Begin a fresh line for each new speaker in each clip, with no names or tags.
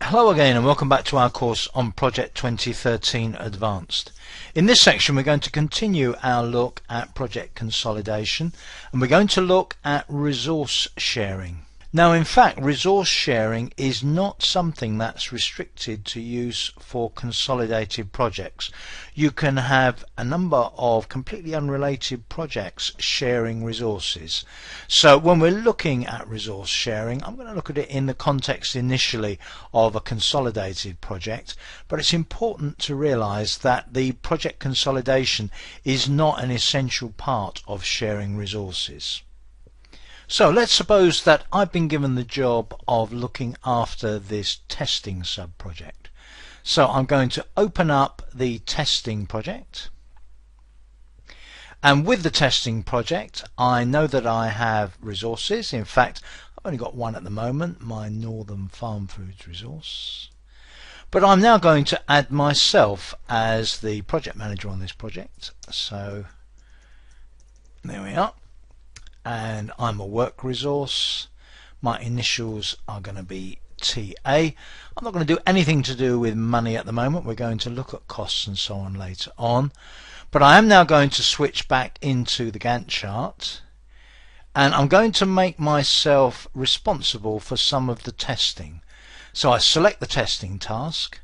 Hello again and welcome back to our course on Project 2013 Advanced. In this section we're going to continue our look at project consolidation, and we're going to look at resource sharing. Now in fact, resource sharing is not something that's restricted to use for consolidated projects. You can have a number of completely unrelated projects sharing resources. So when we're looking at resource sharing, I'm going to look at it in the context initially of a consolidated project, but it's important to realize that the project consolidation is not an essential part of sharing resources. So let's suppose that I've been given the job of looking after this testing sub-project. So I'm going to open up the testing project, and with the testing project I know that I have resources. In fact, I've only got one at the moment, my Northern Farm Foods resource, but I'm now going to add myself as the project manager on this project. So there we are. And I'm a work resource. My initials are going to be TA. I'm not going to do anything to do with money at the moment. We're going to look at costs and so on later on. But I am now going to switch back into the Gantt chart, and I'm going to make myself responsible for some of the testing. So I select the testing task.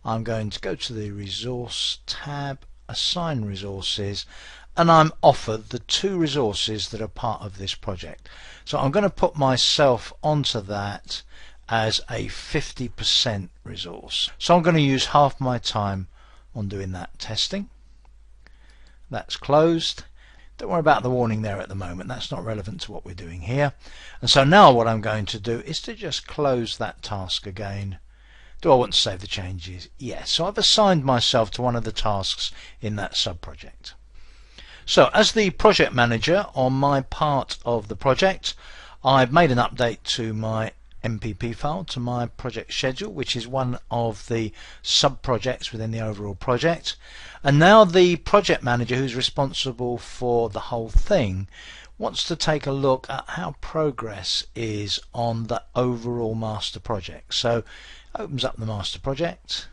I'm going to go to the resource tab, assign resources, and I'm offered the two resources that are part of this project. So I'm going to put myself onto that as a 50% resource. So I'm going to use half my time on doing that testing. That's closed. Don't worry about the warning there at the moment, that's not relevant to what we're doing here. And so now what I'm going to do is to just close that task again. Do I want to save the changes? Yes. So I've assigned myself to one of the tasks in that sub-project. So as the project manager on my part of the project, I've made an update to my MPP file, to my project schedule, which is one of the sub-projects within the overall project. And now the project manager, who's responsible for the whole thing, wants to take a look at how progress is on the overall master project. So opens up the master project.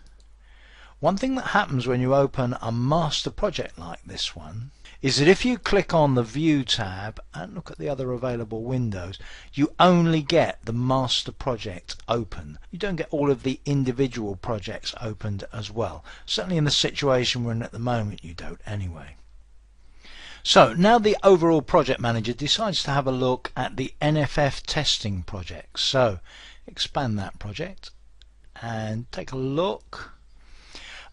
One thing that happens when you open a master project like this one is that if you click on the View tab and look at the other available windows, you only get the master project open. You don't get all of the individual projects opened as well. Certainly in the situation we're in at the moment, you don't anyway. So now the overall project manager decides to have a look at the NFF testing project. So expand that project and take a look.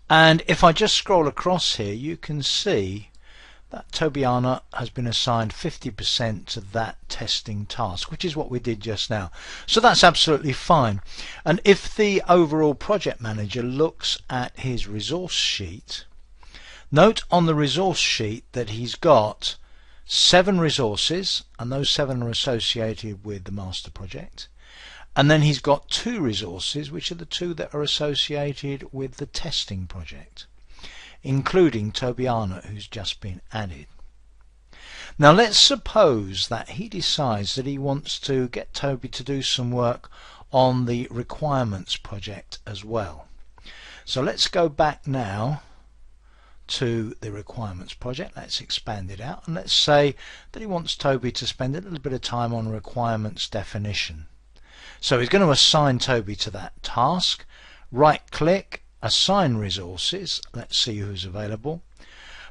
And if I just scroll across here, you can see that Tobiana has been assigned 50% to that testing task, which is what we did just now. So that's absolutely fine. And if the overall project manager looks at his resource sheet, note on the resource sheet that he's got 7 resources, and those 7 are associated with the master project. And then he's got 2 resources, which are the 2 that are associated with the testing project, including Tobiana, who's just been added. Now let's suppose that he decides that he wants to get Toby to do some work on the requirements project as well. So let's go back now to the requirements project. Let's expand it out, and let's say that he wants Toby to spend a little bit of time on requirements definition. So he's going to assign Toby to that task. Right click, assign resources. Let's see who's available.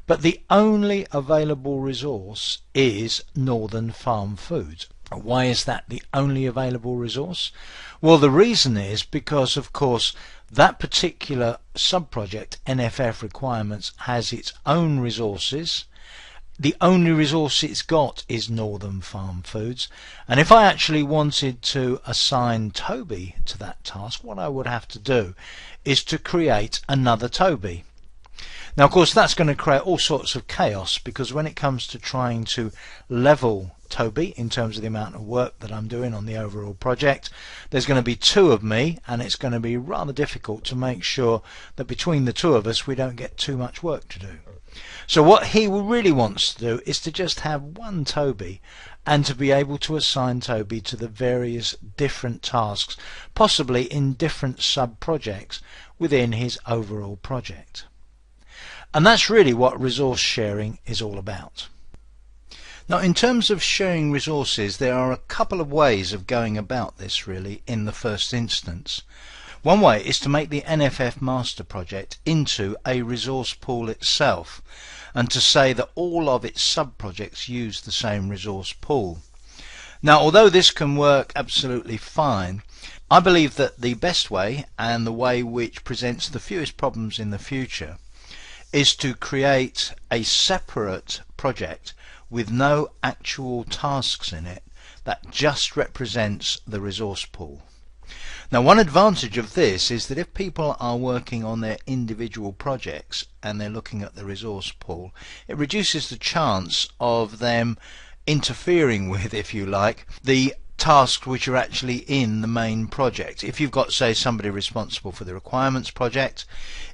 But the only available resource is Northern Farm Foods. Why is that the only available resource? Well, the reason is because, of course, that particular sub-project, NFF Requirements, has its own resources. The only resource it's got is Northern Farm Foods, and if I actually wanted to assign Toby to that task, what I would have to do is to create another Toby. Now of course that's going to create all sorts of chaos, because when it comes to trying to level Toby in terms of the amount of work that I'm doing on the overall project, there's going to be two of me, and it's going to be rather difficult to make sure that between the two of us we don't get too much work to do. So what he really wants to do is to just have one Toby, and to be able to assign Toby to the various different tasks, possibly in different sub-projects within his overall project. And that's really what resource sharing is all about. Now in terms of sharing resources, there are a couple of ways of going about this really in the first instance. One way is to make the NFF master project into a resource pool itself, and to say that all of its sub-projects use the same resource pool. Now although this can work absolutely fine, I believe that the best way, and the way which presents the fewest problems in the future, is to create a separate project with no actual tasks in it that just represents the resource pool. Now one advantage of this is that if people are working on their individual projects and they're looking at the resource pool, it reduces the chance of them interfering with, if you like, the tasks which are actually in the main project. If you've got, say, somebody responsible for the requirements project,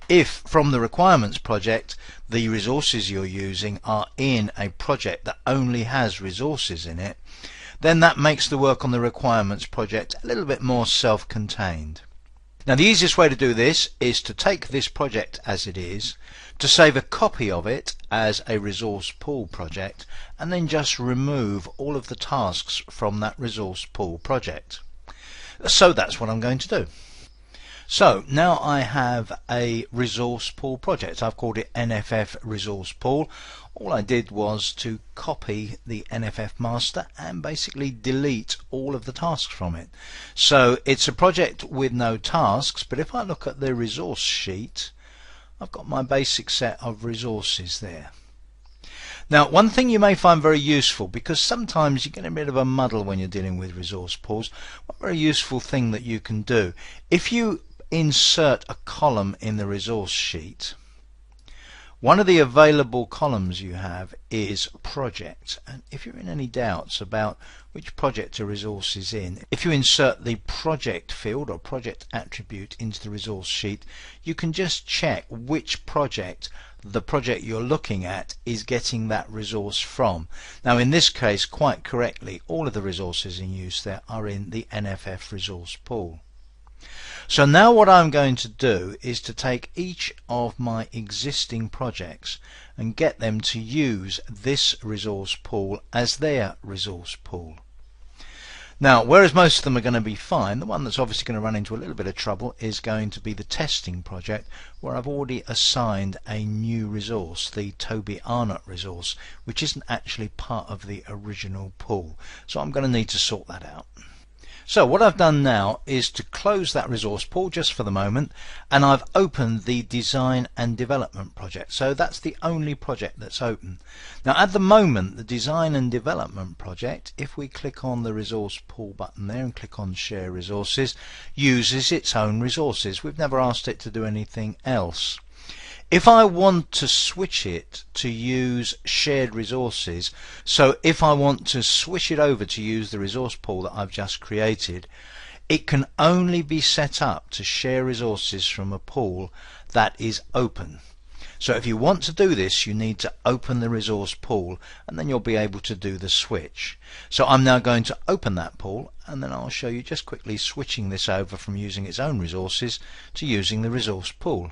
if from the requirements project the resources you're using are in a project that only has resources in it, then that makes the work on the requirements project a little bit more self-contained. Now the easiest way to do this is to take this project as it is, to save a copy of it as a resource pool project, and then just remove all of the tasks from that resource pool project. So that's what I'm going to do. So now I have a resource pool project. I've called it NFF resource pool. All I did was to copy the NFF master and basically delete all of the tasks from it. So it's a project with no tasks, but if I look at the resource sheet, I've got my basic set of resources there. Now one thing you may find very useful, because sometimes you get a bit of a muddle when you're dealing with resource pools, one very useful thing that you can do, if you insert a column in the resource sheet, one of the available columns you have is project, and if you're in any doubts about which project a resource is in, if you insert the project field or project attribute into the resource sheet, you can just check which project the project you're looking at is getting that resource from. Now in this case, quite correctly, all of the resources in use there are in the NFF resource pool. So now what I'm going to do is to take each of my existing projects and get them to use this resource pool as their resource pool. Now whereas most of them are going to be fine, the one that's obviously going to run into a little bit of trouble is going to be the testing project, where I've already assigned a new resource, the Toby Arnott resource, which isn't actually part of the original pool. So I'm going to need to sort that out. So what I've done now is to close that resource pool just for the moment, and I've opened the design and development project. So that's the only project that's open. Now at the moment, the design and development project, if we click on the resource pool button there and click on share resources, uses its own resources. We've never asked it to do anything else. If I want to switch it to use shared resources, so if I want to switch it over to use the resource pool that I've just created, it can only be set up to share resources from a pool that is open. So if you want to do this, you need to open the resource pool, and then you'll be able to do the switch. So I'm now going to open that pool, and then I'll show you just quickly switching this over from using its own resources to using the resource pool.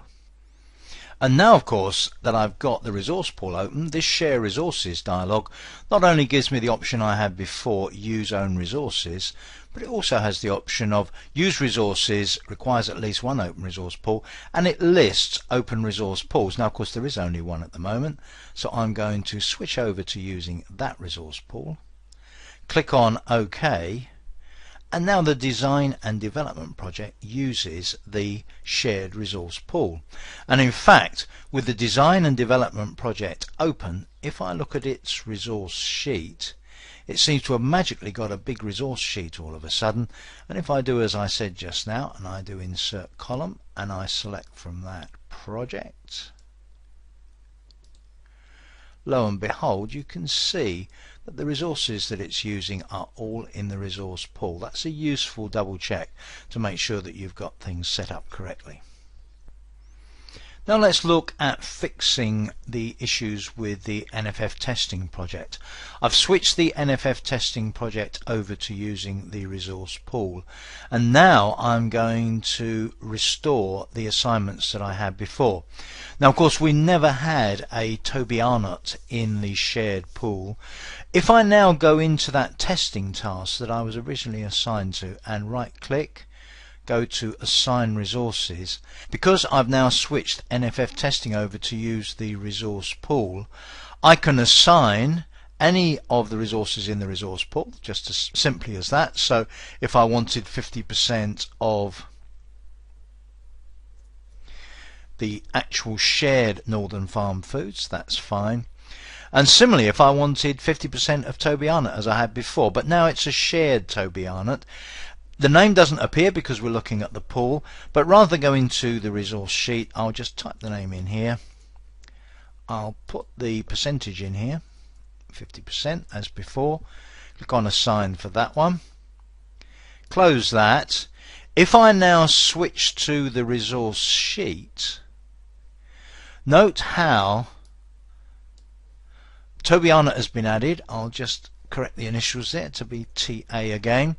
And now of course that I've got the resource pool open, this share resources dialog not only gives me the option I had before, use own resources, but it also has the option of use resources requires at least one open resource pool, and it lists open resource pools. Now of course there is only one at the moment, so I'm going to switch over to using that resource pool, click on OK, and now the design and development project uses the shared resource pool. And in fact, with the design and development project open, if I look at its resource sheet, it seems to have magically got a big resource sheet all of a sudden. And if I do as I said just now, and I do insert column, and I select from that project, lo and behold, you can see that the resources that it's using are all in the resource pool. That's a useful double check to make sure that you've got things set up correctly. Now let's look at fixing the issues with the NFF testing project. I've switched the NFF testing project over to using the resource pool, and now I'm going to restore the assignments that I had before. Now of course we never had a Toby Arnott in the shared pool. If I now go into that testing task that I was originally assigned to and right click, go to assign resources, because I've now switched NFF testing over to use the resource pool, I can assign any of the resources in the resource pool, just as simply as that. So if I wanted 50% of the actual shared Northern Farm Foods, that's fine. And similarly, if I wanted 50% of Toby Arnott as I had before, but now it's a shared Toby Arnott, the name doesn't appear because we're looking at the pool, but rather than go into the resource sheet, I'll just type the name in here. I'll put the percentage in here, 50% as before. Click on assign for that one. Close that. If I now switch to the resource sheet, note how Toby Arnott has been added. I'll just correct the initials there to be TA again,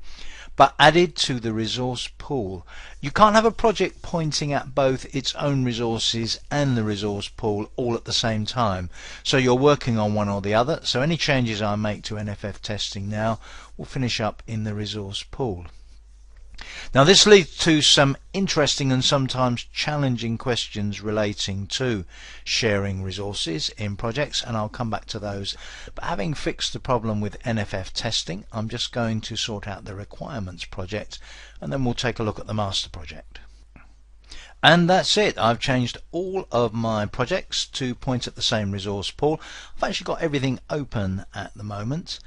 but added to the resource pool. You can't have a project pointing at both its own resources and the resource pool all at the same time, so you're working on one or the other. So any changes I make to NFF testing now will finish up in the resource pool. Now this leads to some interesting and sometimes challenging questions relating to sharing resources in projects, and I'll come back to those. But having fixed the problem with NFF testing, I'm just going to sort out the requirements project, and then we'll take a look at the master project. And that's it. I've changed all of my projects to point at the same resource pool. I've actually got everything open at the moment,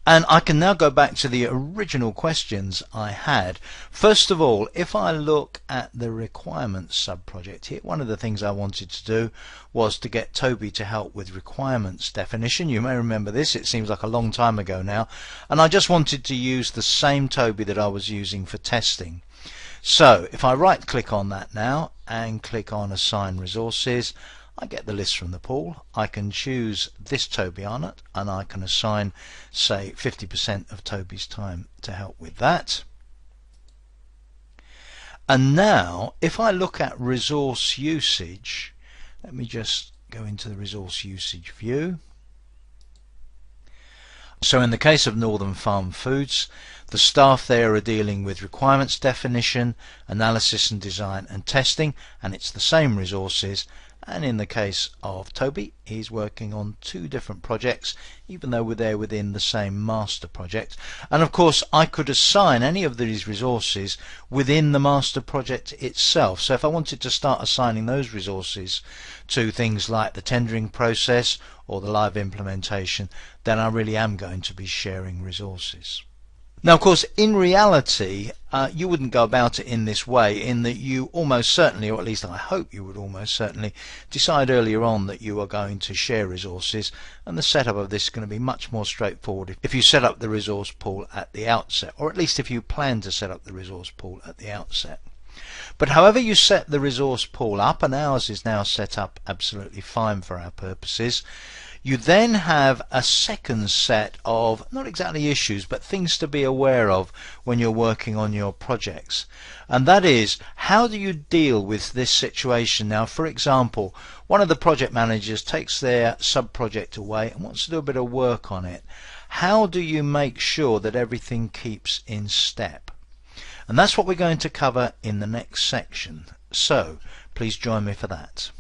and I can now go back to the original questions I had. First of all, if I look at the requirements sub-project here, one of the things I wanted to do was to get Toby to help with requirements definition. You may remember this, it seems like a long time ago now, and I just wanted to use the same Toby that I was using for testing. So if I right click on that now and click on assign resources, I get the list from the pool. I can choose this Toby Arnott and I can assign, say, 50% of Toby's time to help with that. And now if I look at resource usage, let me just go into the resource usage view. So in the case of Northern Farm Foods, the staff there are dealing with requirements definition, analysis and design and testing, and it's the same resources. And in the case of Toby, he's working on two different projects, even though they're within the same master project. And of course I could assign any of these resources within the master project itself. So if I wanted to start assigning those resources to things like the tendering process or the live implementation, then I really am going to be sharing resources. Now of course in reality you wouldn't go about it in this way, in that you almost certainly, or at least I hope you would almost certainly, decide earlier on that you are going to share resources, and the setup of this is going to be much more straightforward if you set up the resource pool at the outset, or at least if you plan to set up the resource pool at the outset. But however you set the resource pool up, and ours is now set up absolutely fine for our purposes, you then have a second set of, not exactly issues, but things to be aware of when you're working on your projects. And that is, how do you deal with this situation? Now, for example, one of the project managers takes their sub-project away and wants to do a bit of work on it. How do you make sure that everything keeps in step? And that's what we're going to cover in the next section. So, please join me for that.